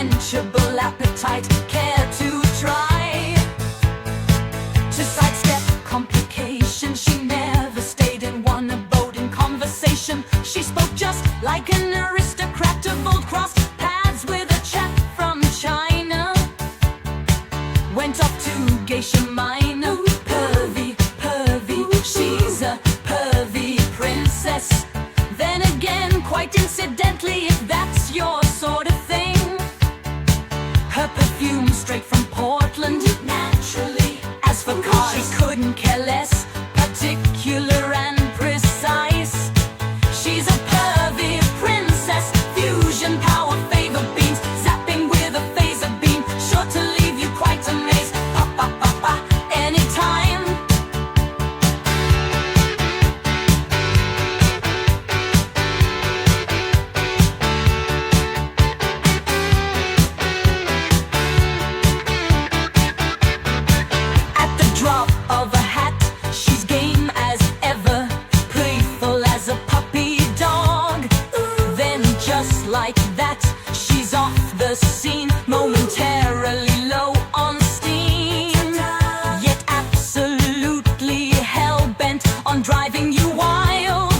insatiable appetite, care to try to sidestep complications. She never stayed in one abode in conversation. She spoke just like an aristocrat of old, crossed paths with a chap from China, went off to Geisha Minor. Pervy, pervy, she's a pervy princess. Then again, quite incidentally, if that's your sort of thing, her perfume straight from Portland, naturally. As for cars, she couldn't care less, particular and precise. She's a pervy princess, fusion power, favor beams, zapping with a phaser beam, sure to leave you quite amazed. Pa pa pa pa, anytime. At the drop of a hat, she's game as ever, playful as a puppy dog. Then just like that, she's off the scene, momentarily low on steam, yet absolutely hell-bent on driving you wild.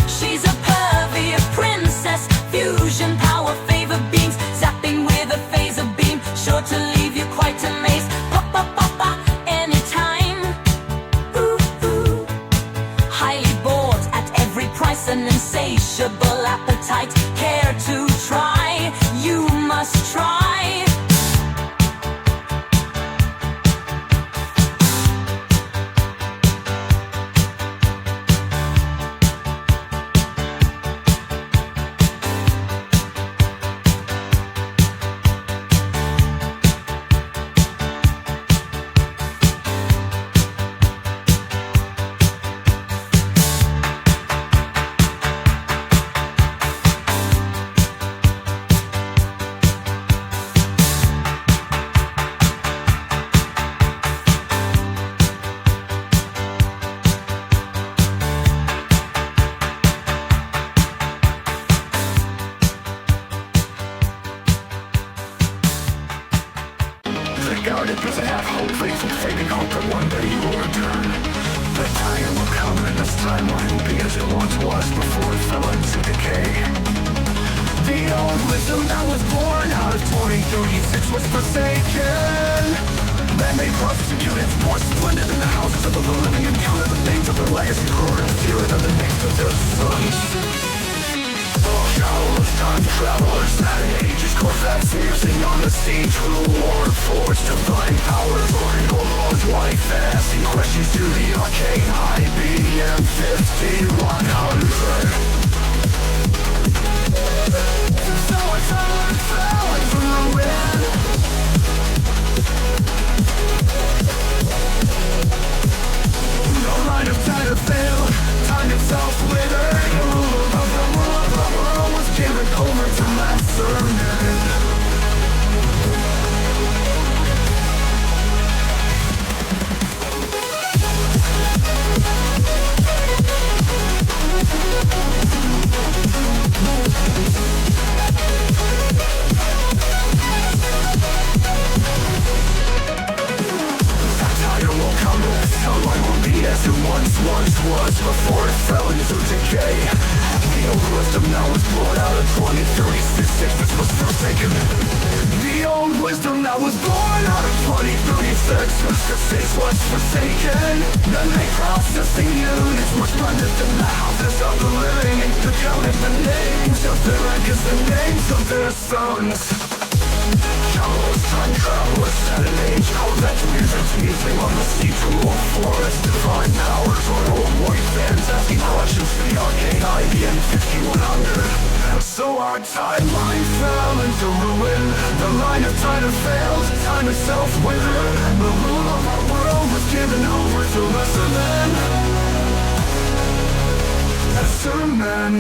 She's a pervy princess, fusion power, favor beams, zapping with a phaser beam, sure to leave you quite amazed. Pop pop pop pop, anytime. Ooh, ooh. Highly bored at every price, an insatiable appetite, care to try, you must try. Guarded with a half-hope, faithful, fading hope that one day you will return. The time will come and this time won't be as it once was before it fell into decay. The old wisdom that was born out of 2036 was forsaken. Man-made prostitutes more splendid than the houses of the living, and counted the names of their legacy, roared and feared of the names of their sons. Countless time travelers at ages, Corvettes musing on the sea, true war forged divine powers, learning old laws, white fasting questions to the arcane IBM 5100. So it's all fell into ruin. No line of time to fail, time itself withered. The world was given over to lesser men. Satire will come, sunlight will be as it once was before it fell into decay. The old wisdom now was born out of 2036, this was forsaken. The old wisdom that was born out of 2036 was forsaken. Then they processing units more splendid than the houses of the living, and could count the names of their records, the names of their sons. Countless time travelers at an age, Corvette wizards musing on the sea to old forest, divine powers or old white fans asking questions to the arcane IBM 5100. So our timeline fell into ruin, the line of time had failed, time itself withered. The rule of our world was given over to lesser men. Lesser men.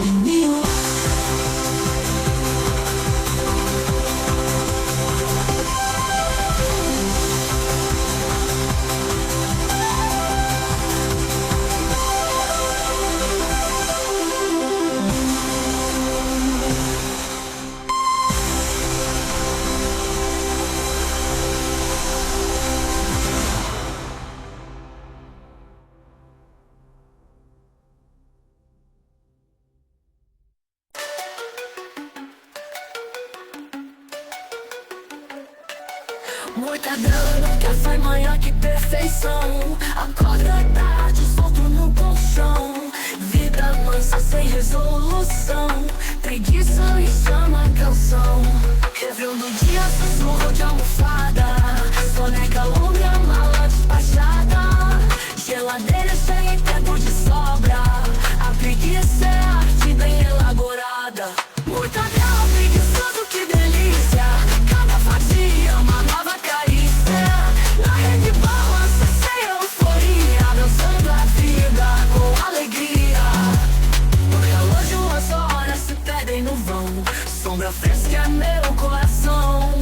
Vinil. Mortadela no café, manhã, que perfeição. Acorda tarde, solto no colchão. Vida mansa sem resolução. Preguiça e chama canção. Revendo o dia, sussurro de almofada. Soneca longa, mala despachada. Geladeira cheia e tempo de sobra. A preguiça é arte bem elaborada. Mortadela preguiçoso, que delícia. Cada fatia uma nova carícia. Na rede balança sem euforia. Dançando a vida com alegria. No relógio as horas se perdem no vão. Sombra fresca é meu coração.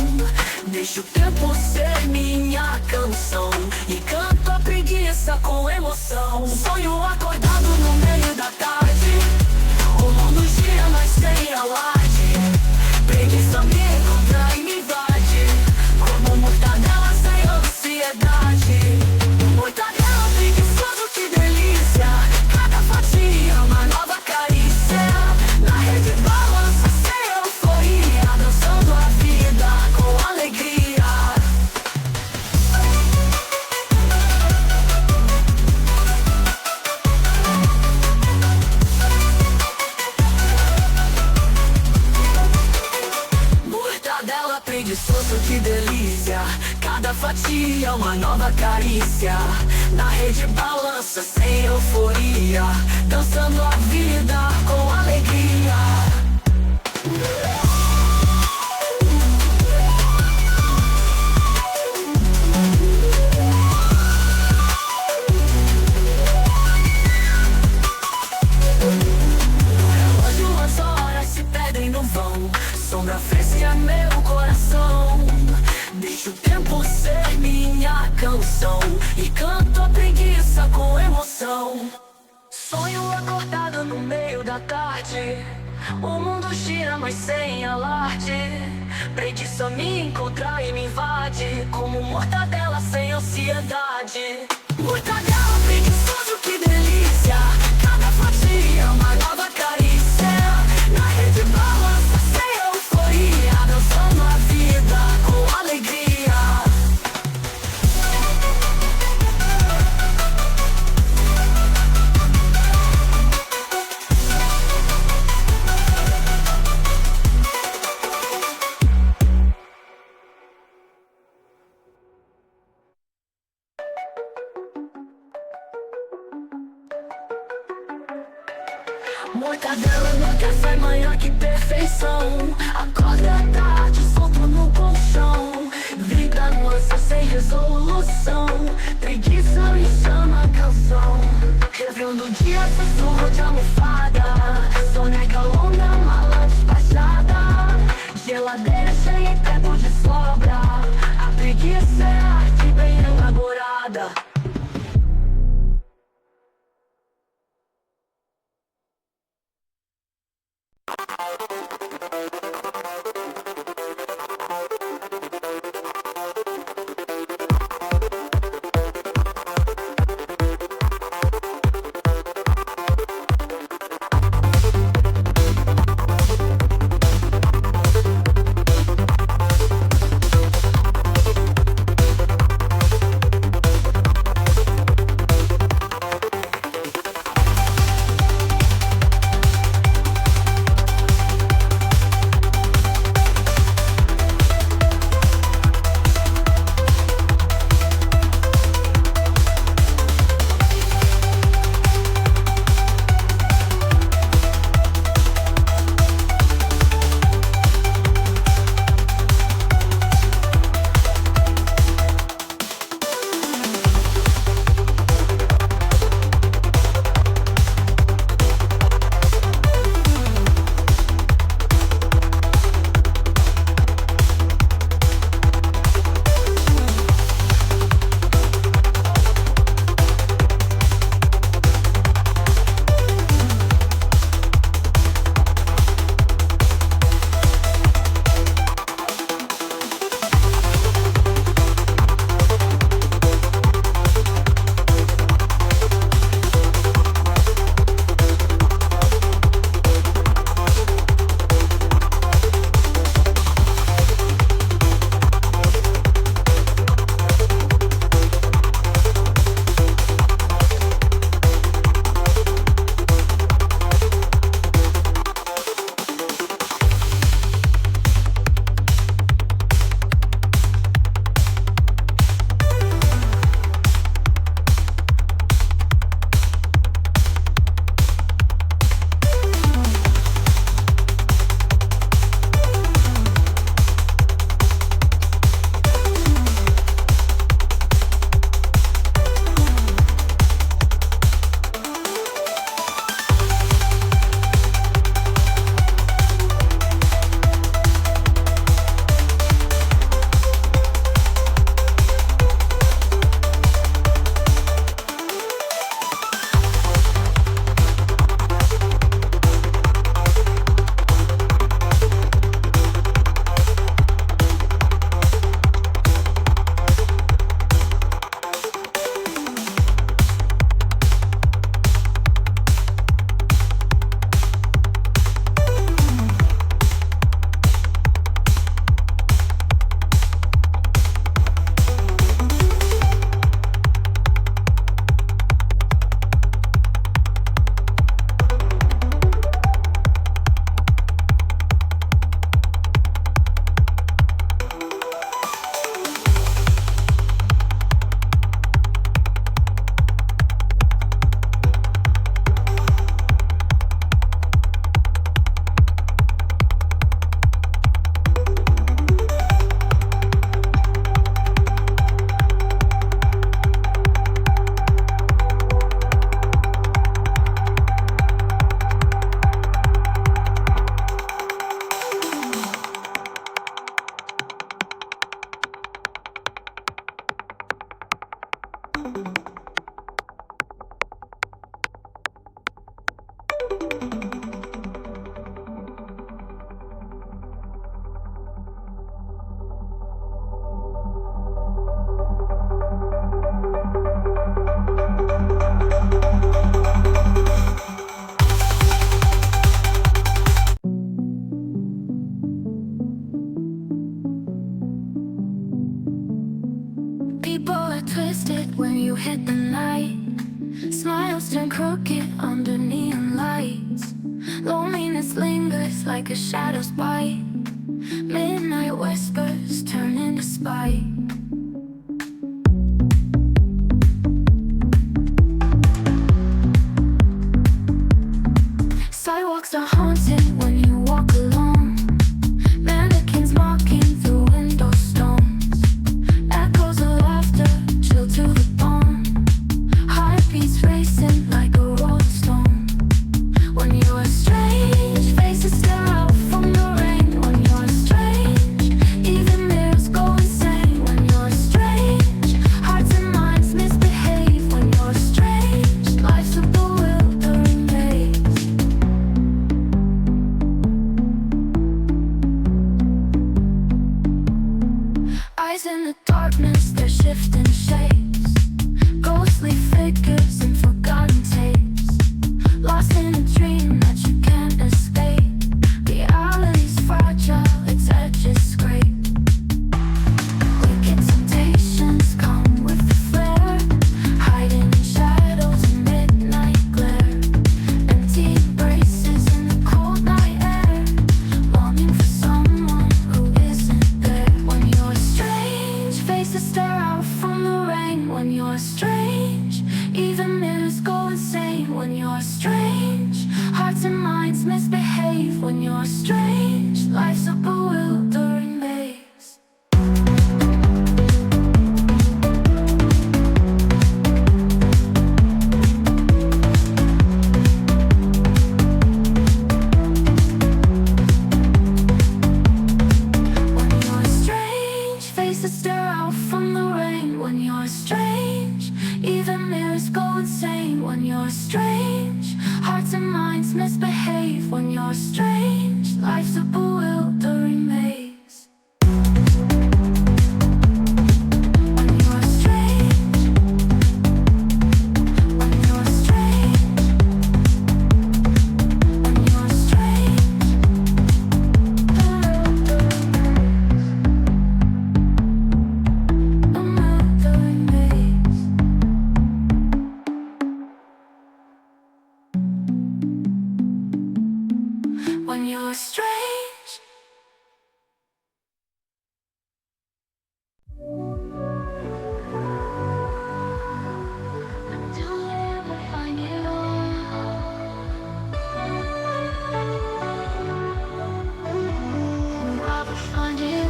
Deixa o tempo ser minha canção. E canto a preguiça com emoção. Sonho acordado no meio da tarde. O mundo gira, mas sem alarde. Preguiça me encontra e me invade. Como mortadela sem ansiedade. Mortadela preguiçoso, que delícia. Cada fatia uma nova carícia. Na rede balança sem euforia. Dançando a vida com alegria. Mortadela preguiçoso, que delícia. Cada fatia uma nova carícia. Na rede balança sem euforia. Dançando a vida com alegria. Relógio as horas se perdem no vão. Sombra fresca é meu coração. Deixa o tempo ser minha canção. E canto a preguiça com emoção. Sonho acordado no meio da tarde. O mundo gira, mas sem alarde. Preguiça me encontra e me invade. Como mortadela sem ansiedade. Mortadela preguiçoso, que delícia. Cada fatia uma nova carícia. Na rede balança sem euforia. Dançando a vida com alegria. Mortadela no café, manhã, que perfeição. Acorda tarde, solto no colchão. Vida mansa sem resolução. Preguiça me chama canção. Revendo o dia, sussurro de almofada. Soneca longa, mala despachada. Geladeira cheia e tempo de sobra. A preguiça é arte bem elaborada. you hit the night. Smiles turn crooked under neon lights. Loneliness lingers like a shadow's bite. Midnight whispers turn into spite. Sidewalks are haunted when you walk alone. Mannequins mocking through window stones. Echoes of laughter chill to the bone. Heartbeats racing like a rolling stone. When you're strange, faces stare out from the rain. When you're strange, even mirrors go insane. When you're strange, hearts and minds misbehave. When you're strange, life's a bewildering maze. Eyes in the darkness, they're shifting shapes. Ghostly figures in forgotten tapes. Lost in a dream that you can't escape. Reality's fragile, its edges scrape. Wicked temptations come with the flare. Hiding in shadows and midnight glare. Empty embraces in the cold night air. Longing for someone who isn't there. When you're strange, faces stare out from the rain. When you're strange, even mirrors go insane. When you're strange, hearts and minds misbehave. When you're strange, life's a bewildering maze. When you're strange, faces stare out from the rain. When you're strange, even mirrors go insane. When you're strange, hearts and minds misbehave. When you're strange, life's a bewildering maze. When you're strange, when you're strange, when you're strange, bewildering maze. When you're strange. Do I ever find it all? Will I ever find it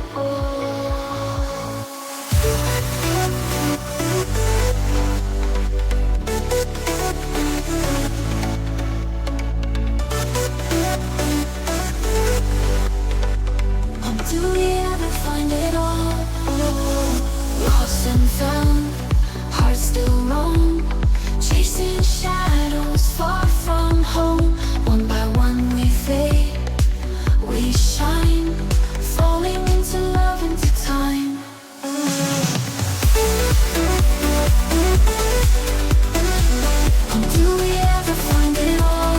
Do we ever find it all? Lost and found, hearts still roam, chasing shadows far from home. One by one we fade, we shine, falling into love, into time. Do we ever find it all?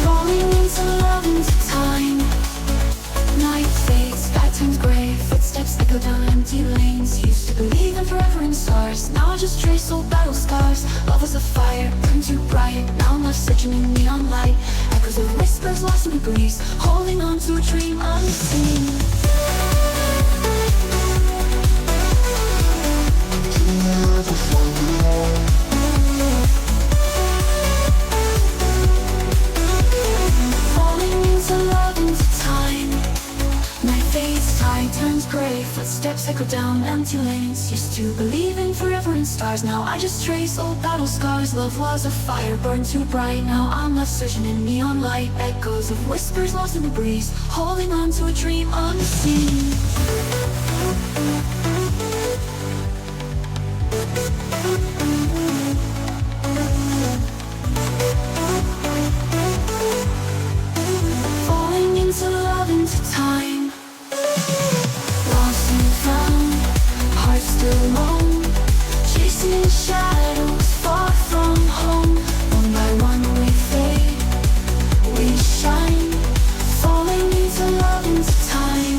Falling into love, into time. Night fades, sky turns gray. Footsteps echo down empty lanes. Used to believe in forever in stars. Now I just trace old battle scars. Love was a fire, burned too bright. Now I'm left searching in neon light. Echoes of whispers lost in the breeze. Holding on to a dream unseen. Falling into love, into time. Night fades, tide turns gray. Footsteps echo down empty lanes. Used to believe in forever in stars. Now I just trace old battle scars. Love was a fire, burned too bright. Now I'm left searching in neon light. Echoes of whispers lost in the breeze. Holding on to a dream unseen. Falling into love, into time. Lost and found, hearts still roam, chasing shadows far from home. One by one we fade, we shine, falling into love, into time.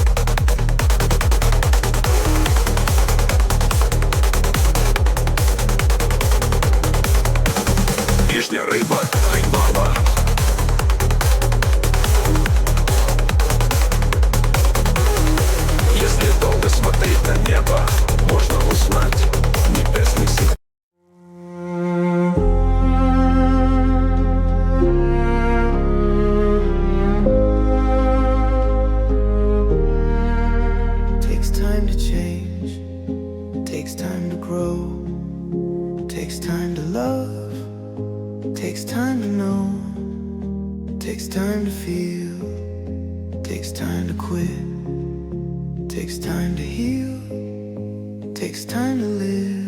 takes time to live.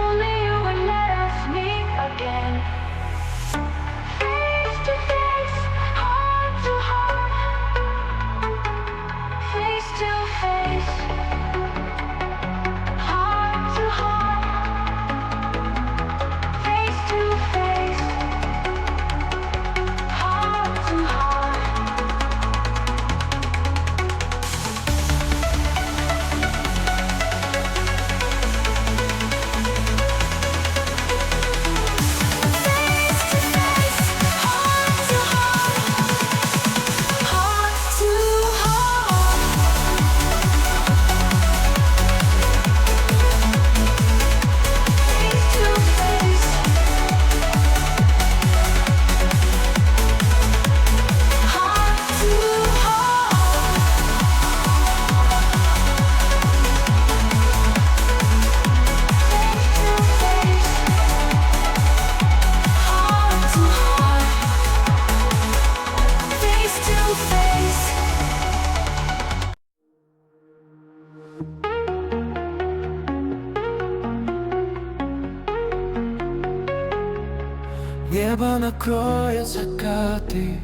Only you would let us meet again. Face to face, heart to heart. Face to face, heart to heart. Face to face, heart to heart. Небо накроет закаты,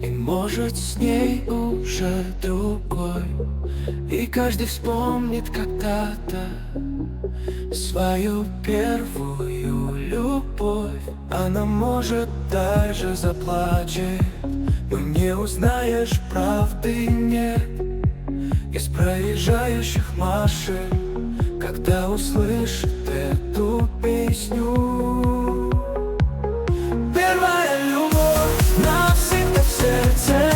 и может с ней уже другой. И каждый вспомнит когда-то свою первую любовь. Она может даже заплачет, но не узнаешь, правды нет. Из проезжающих машин, когда услышит эту песню. Первая любовь навсегда в сердце,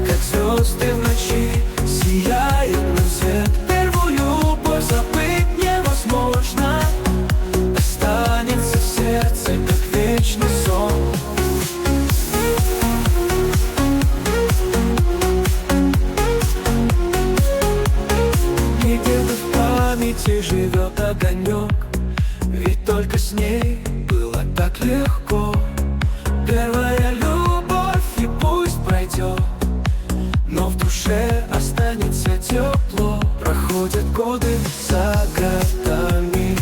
как звезды в ночи сияет на свет. Первую любовь забыть невозможно, останется в сердце, как вечный сон. И где-то в памяти живет огонек, ведь только с ней было так легко. Первая любовь, и пусть пройдет, но в душе останется тепло. Проходят годы за годами,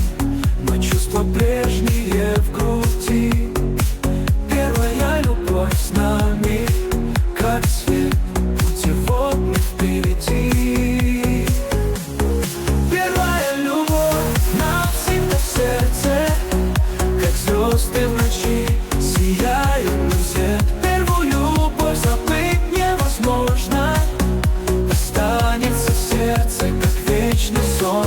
но чувства прежние в груди. Первая любовь с нами, как свет путеводный впереди. Первая любовь навсегда в сердце, как звезды в ночи сияют на свет. Первую любовь забыть невозможно, останется в сердце, как вечный сон.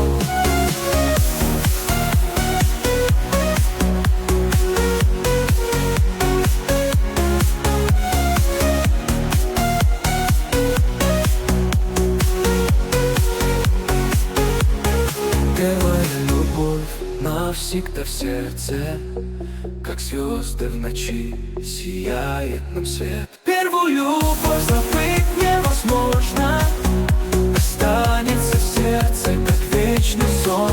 Первая любовь навсегда в сердце, как звезды в ночи сияет нам свет. Первую любовь забыть невозможно, останется в сердце, как вечный сон.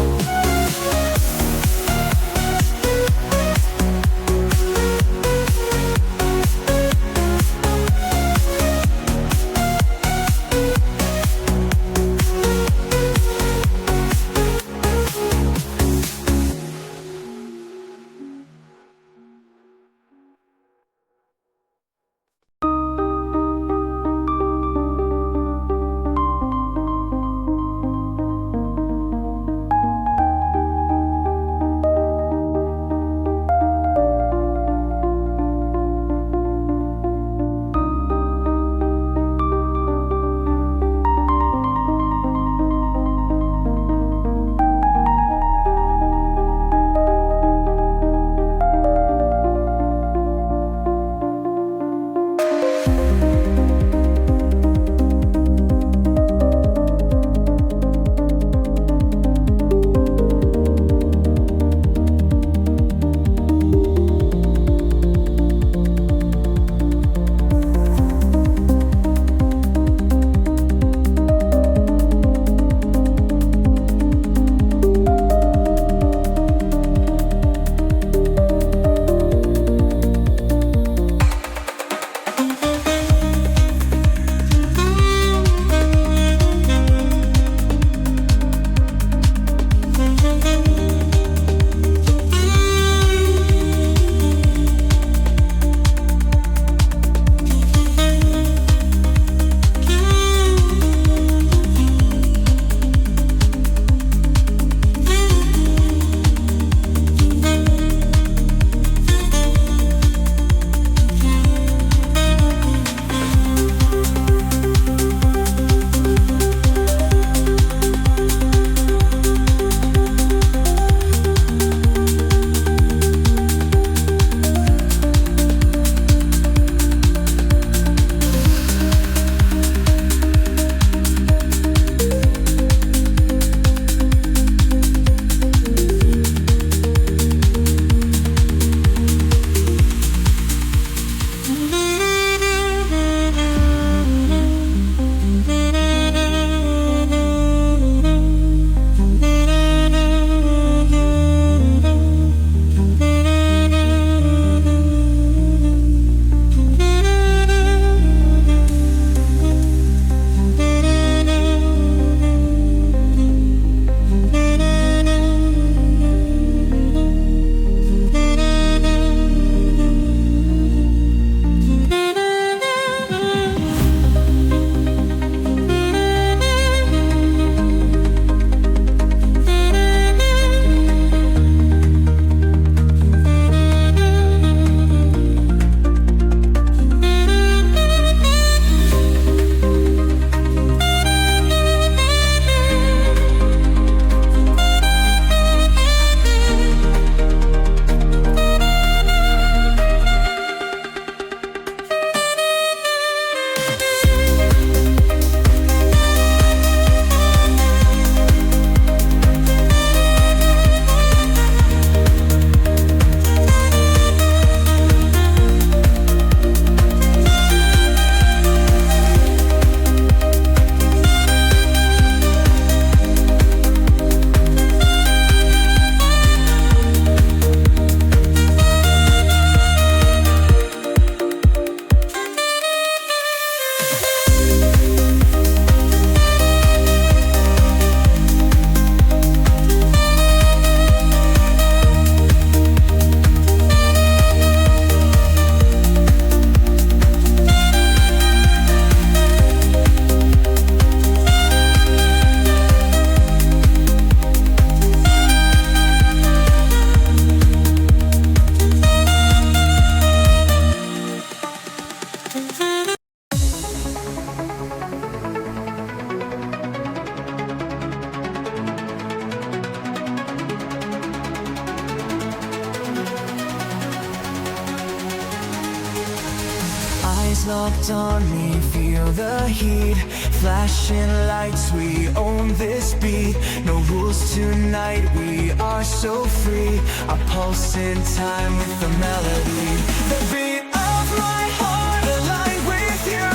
locked on me, feel the heat. Flashing lights, we own this beat. No rules tonight, we are so free. Our pulse in time with the melody. The beat of my heart aligned with you.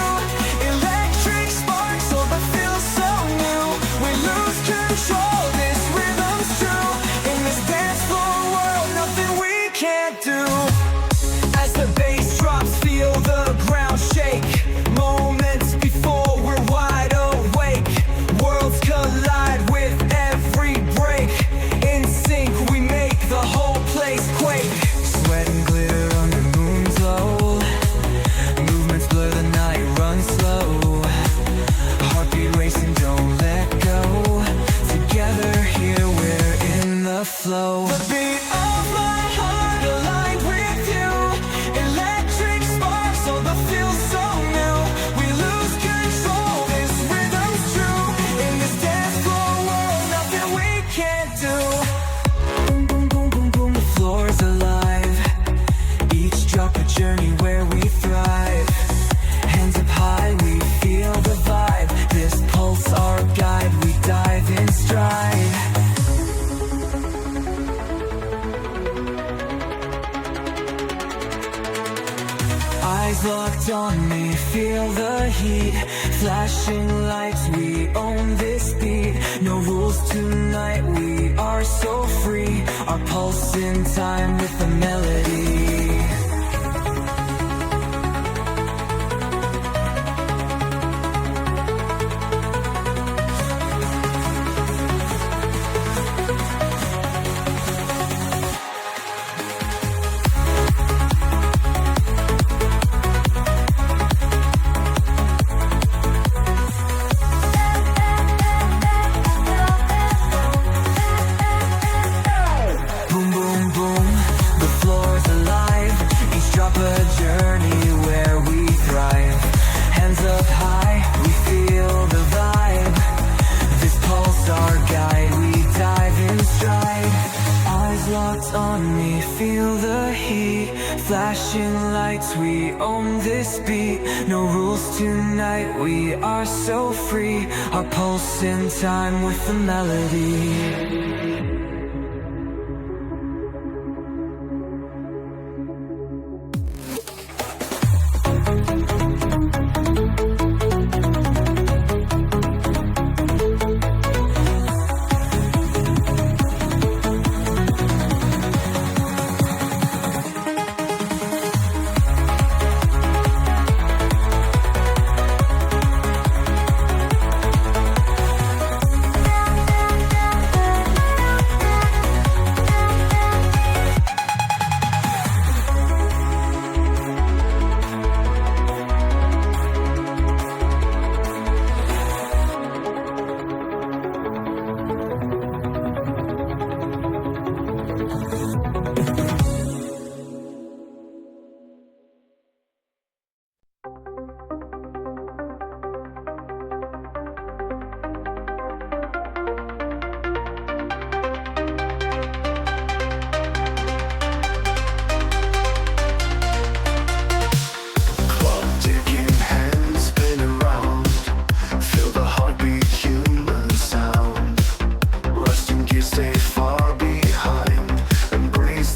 Electric sparks, all that feels so new. We lose control, this rhythm's true. In this dance floor world, nothing we can't do. As the bass drops, feel the ground shake. Moments before we're wide awake. Worlds collide with every break. In sync, we make the whole place quake. Sweat and glitter on the moon's low. Movements blur the night, run slow. Heartbeat racing, don't let go. Together here, we're in the flow. The beat of my heart aligned with you. Electric sparks, all that feels so new. We lose control, this rhythm's true. In this dance floor world, nothing we can't do. Boom, boom, boom, boom, boom, the floor's alive. Each drop a journey where we thrive. Hands up high, we feel the vibe. This pulse, our guide, we dive in stride. Eyes locked on me, feel the heat. Flashing lights, we own this beat. No rules tonight, we are so free. Our pulse in time with the melody. Boom, boom, boom, the floor's alive. Each drop a journey where we thrive. Hands up high, we feel the vibe. This pulse, our guide, we dive in stride. Eyes locked on me, feel the heat. Flashing lights, we own this beat. No rules tonight, we are so free. Our pulse in time with the melody. Stay far behind, embrace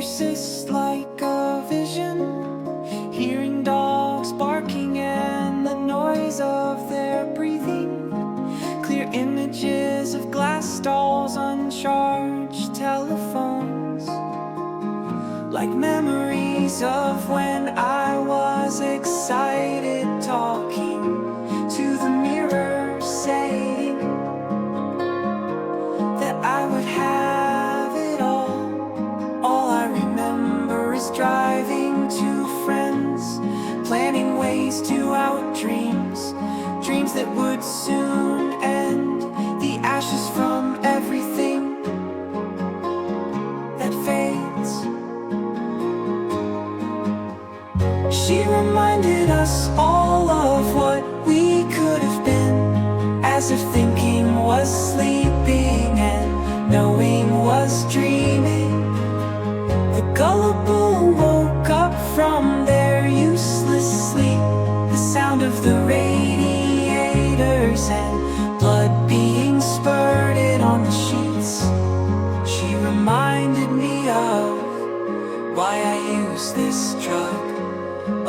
persists like a vision, hearing dogs barking and the noise of their breathing. Clear images of glass dolls, uncharged telephones, like memories of when I was excited, talking to the mirror, saying that I would have it all. All I remember is driving to friends, planning ways to out dreams, dreams that would soon end, the ashes from everything that fades. She reminded us all of what we could have been, as if thinking was sleeping and knowing was dreaming. The gullible woke up from their useless sleep, the sound of the radiators and blood being spurted on the sheets. She reminded me of why I use this drug.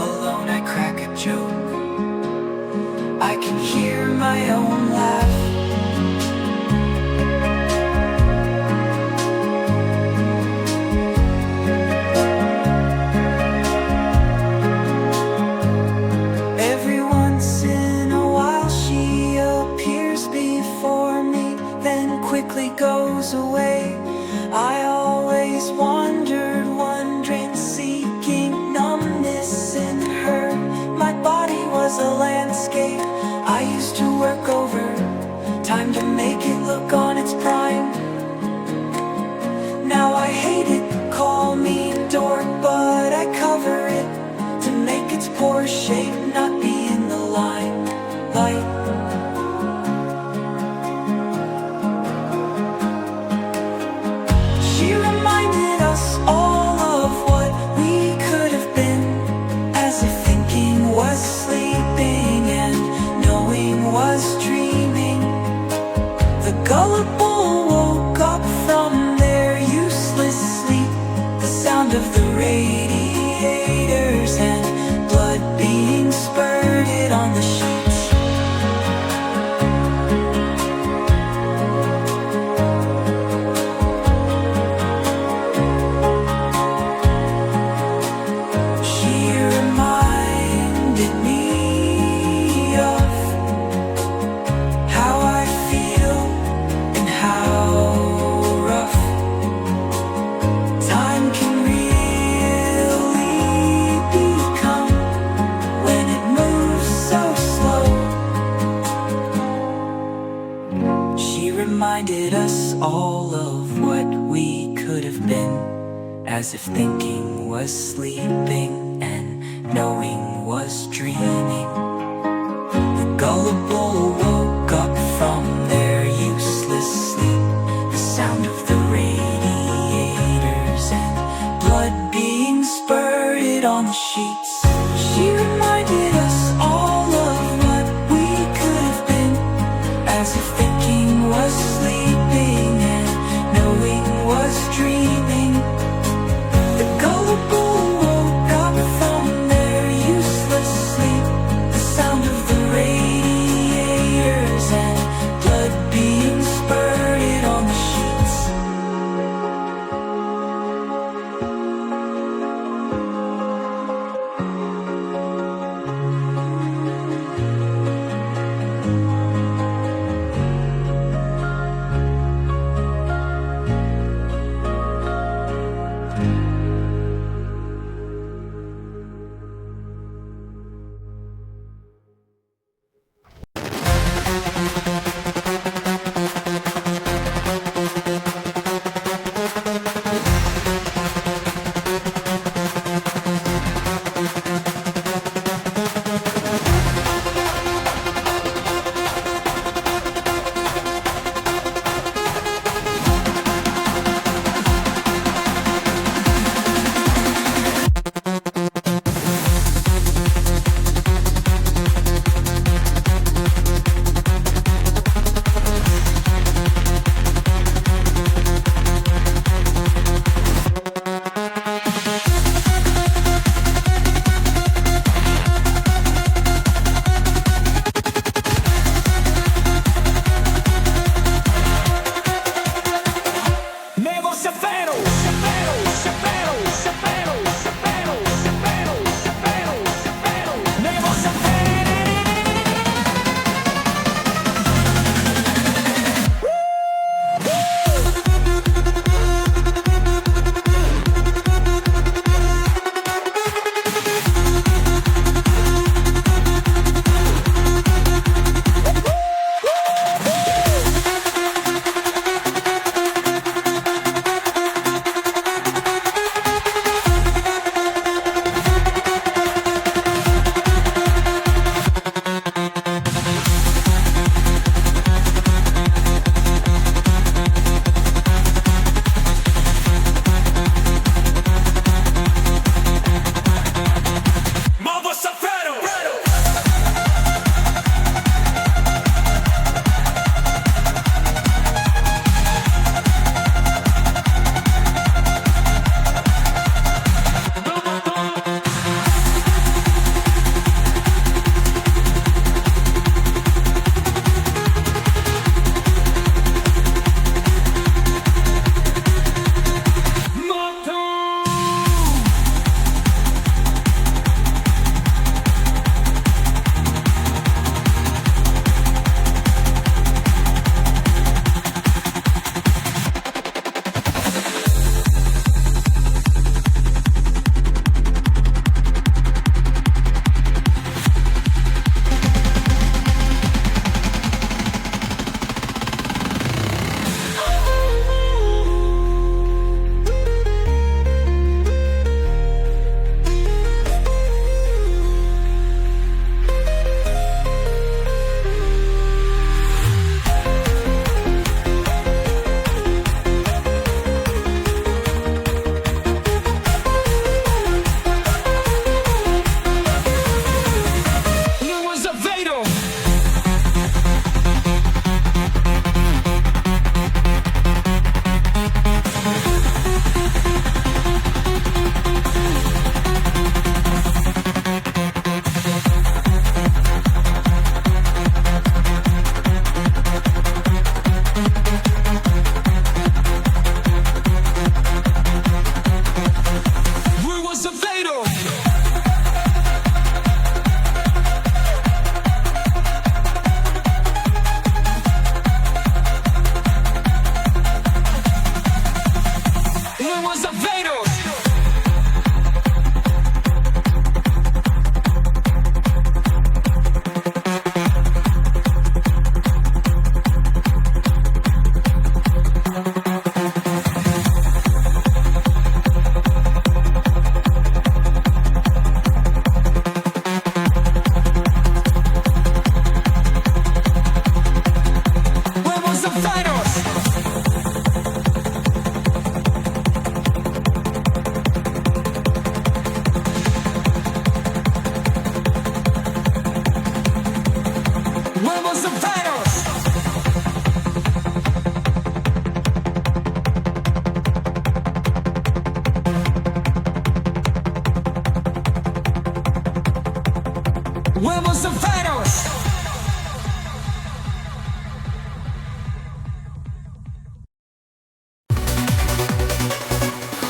Alone I crack a joke, I can hear my own laugh. Every once in a while she appears before me, then quickly goes away. I always wondered, wondering, seeking numbness in her. My body was a landscape I used to work over, time to make it look on its prime. Now I hate it, call me dork, but I cover it to make its poor shape not be in the limelight. She reminded us all of what we could have been, as if thinking was sleeping and knowing was dreaming. The gullible woke up from their useless sleep, the sound of the radiators and blood being spurted on the sheets. She reminded me of how I feel and how rough time can really become when it moves so slow. She reminded us all of what we could have been, as if thinking was sleeping and knowing was dreaming. The gullible woke up from their useless sleep, the sound of the radiators and blood being spurted on the sheets. She reminded us all of what we could have been, as if thinking was sleeping and knowing was dreaming. The gullible woke up from their useless sleep, the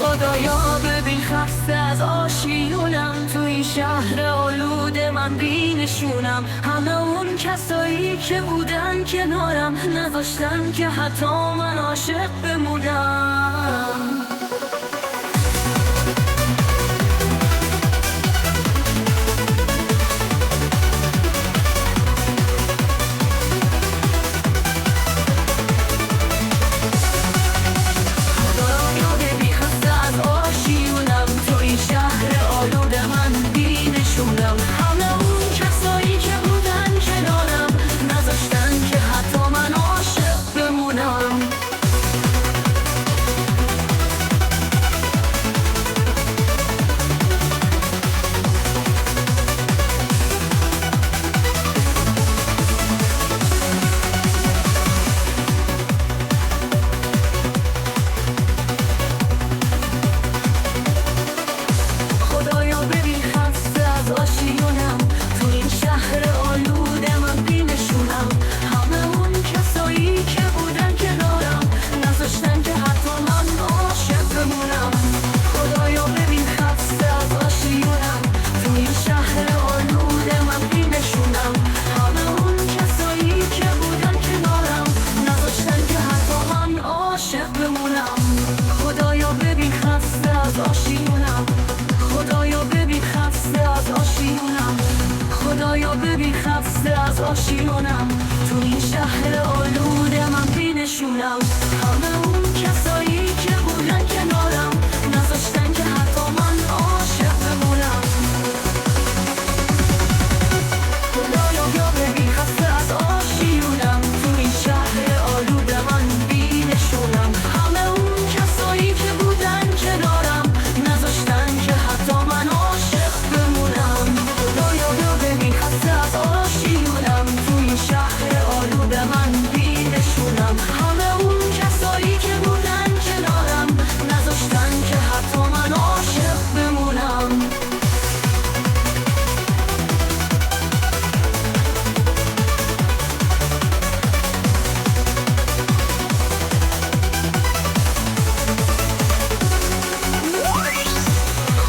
خدایا ببین خسته از آشیونم تو این شهر آلود من بینشونم همه اون کسایی که بودن کنارم نذاشتن که حتی من عاشق بمونم از آشیونم تو این شهر آلود من بینشونم همه اون کسایی که بودن کنارم نذاشتن که حتی من عاشق بمونم خدایا بیا ببین خسته از آشیونم تو این شهر آلود من بینشونم همه اون کسایی که بودن کنارم نذاشتن که حتی من عاشق بمونم خدایا بیا ببین خسته از آشیونم تو این شهر آلود من بینشونم همه اون کسایی که بودن کنارم نذاشتن که حتی من عاشق بمونم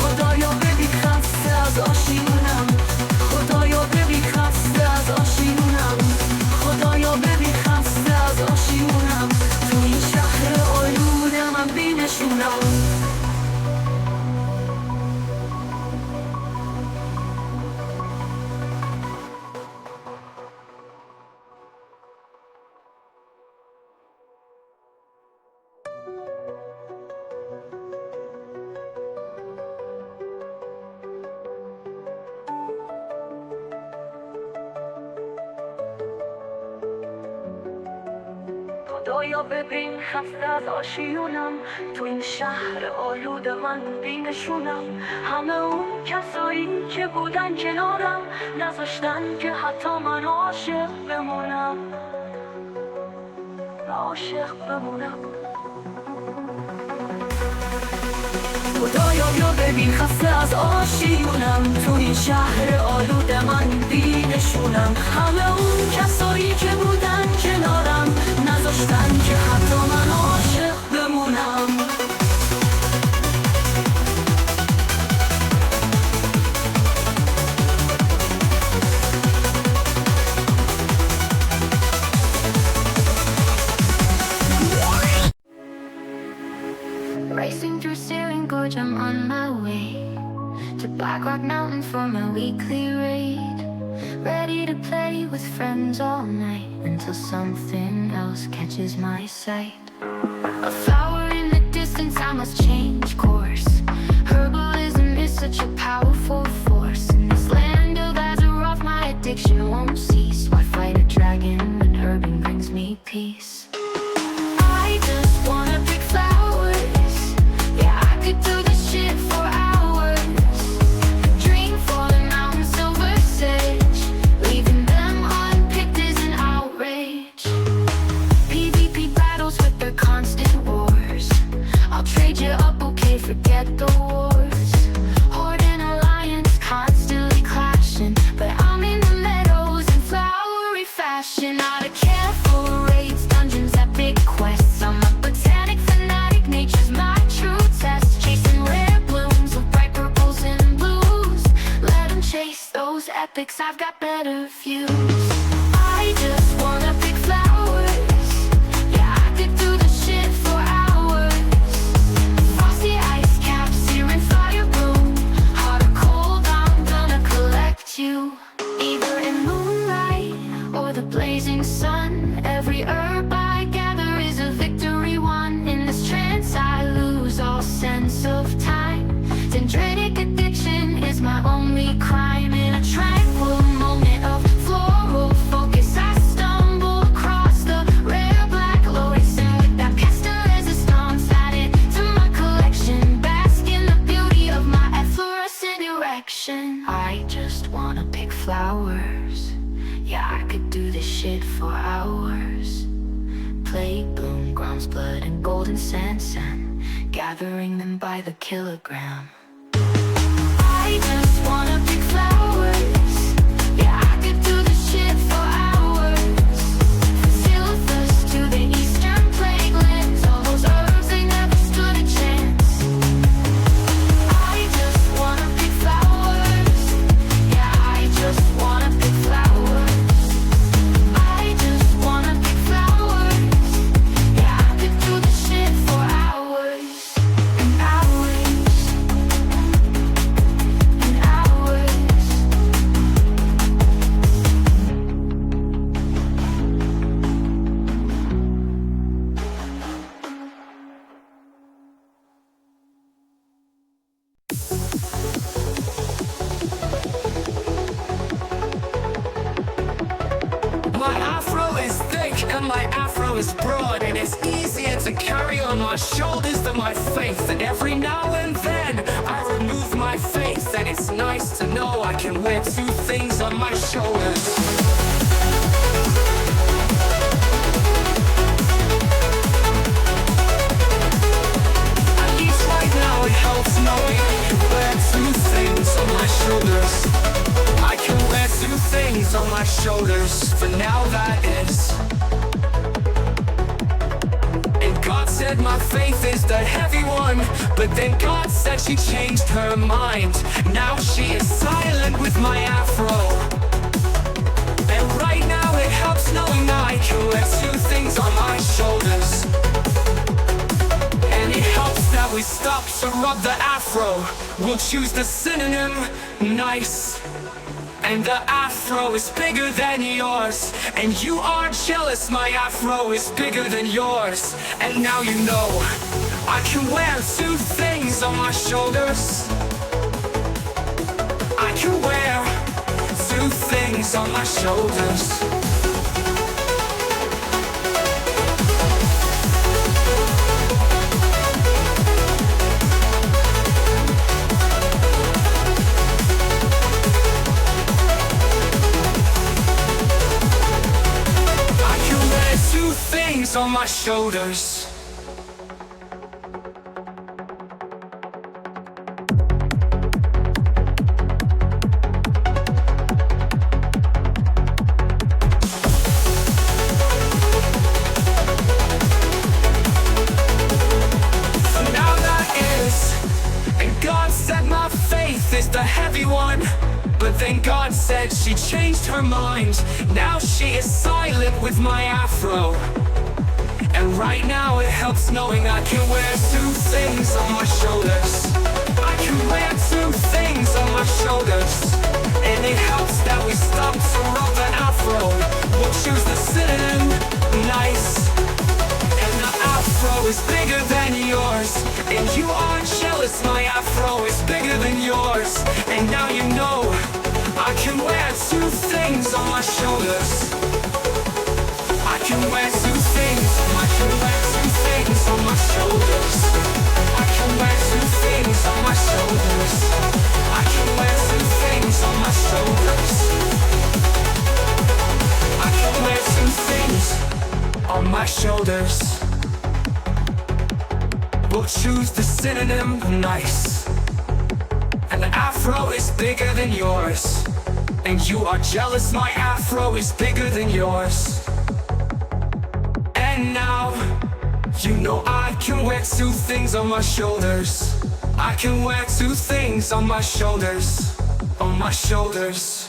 خدایا ببین خسته از آشیونم خدایا ببین خسته از آشیونم خدایا ببین خسته از آشیونم تو این شهر آلود من بینشونم خدایا ببین خسته از آشیونم تو این شهر آلود من بینشونم همه اون کسایی که بودن کنارم نذاشتن که حتی من عاشق بمونم عاشق بمونم خدایا بیا ببین خسته از آشیونم تو این شهر آلود من بینشونم همه اون کسایی که بودن کنارم نذاشتن که حتی من عاشق بمونم Racing through Syrian Gorge, I'm on my way to Black Rock Mountain for my weekly raid. Ready to play with friends all night until something else catches my sight. A flower in the distance, I must change course. Herbalism is such a powerful force. In this land of Azeroth, my addiction won't cease. Why fight a dragon when herbing brings me peace? I just wanna pick flowers. Yeah, I could do this shit for hours. Dream for the mountain silver sage. Leaving them unpicked is an passion, not a care for raids, dungeons, epic quests. I'm a botanic fanatic, nature's my true test. Chasing rare blooms with bright purples and blues. Let them chase those epics, I've got better views. I just wanna pick flowers. Yeah, I could do the shit for hours. Frosty ice caps, searing fire bloom. Hot or cold, I'm gonna collect you. Either in moonlight or the blazing sun, every herb I gather is a victory won. In this trance I lose all sense of time. Dendritic addiction is my only crime. In a tranquil moment of floral focus, I stumble across the rare black lotus. And with that pestle resistance added to my collection, bask in the beauty of my efflorescent erection. I just wanna pick flowers. Yeah, I could do this shit for hours. Plague bloom, grounds blood and golden scents, and gathering them by the kilogram. I just wanna pick flowers. Yeah, I could do this shit for hours. Silphus to the eastern plague lands, all those herbs, they never stood a chance. I just wanna pick flowers. Yeah, I just wanna pick flowers. I just wanna pick flowers. Yeah, I could do this shit for hours and hours and hours. My afro is thick and my afro is broad, and it's easier to carry on my shoulders than my faith. And every now and then I remove my faith, and it's nice to know I can wear two things on my shoulders. At least right now it helps knowing I can wear two things on my shoulders. I can wear two things on my shoulders, for now that is. And God said my faith is the heavy one, but then God said she changed her mind. Now she is silent with my afro. And right now it helps knowing that I can wear two things on my shoulders. And it helps that we stop to rub the afro. We'll choose the synonym, nice. And the afro is bigger than yours, and you are jealous, my afro is bigger than yours. And now you know I can wear two things on my shoulders. I can wear two things on my shoulders. Two things on my shoulders. Now that is, and God said my faith is the heavy one. But then God said she changed her mind. Now she is silent with my afro. And right now it helps knowing I can wear two things on my shoulders. I can wear two things on my shoulders. And it helps that we stop to rub the afro. We'll choose the synonym, nice. And the afro is bigger than yours, and you are jealous, my afro is bigger than yours. And now you know I can wear two things on my shoulders. I can wear two things, I can wear two things on my shoulders. I can wear two things on my shoulders. I can wear two things on my shoulders. I can wear two things on my shoulders. We'll choose the synonym, nice. And the afro is bigger than yours. And you are jealous, my afro is bigger than yours. And now, you know I can wear two things on my shoulders. I can wear two things on my shoulders. On my shoulders.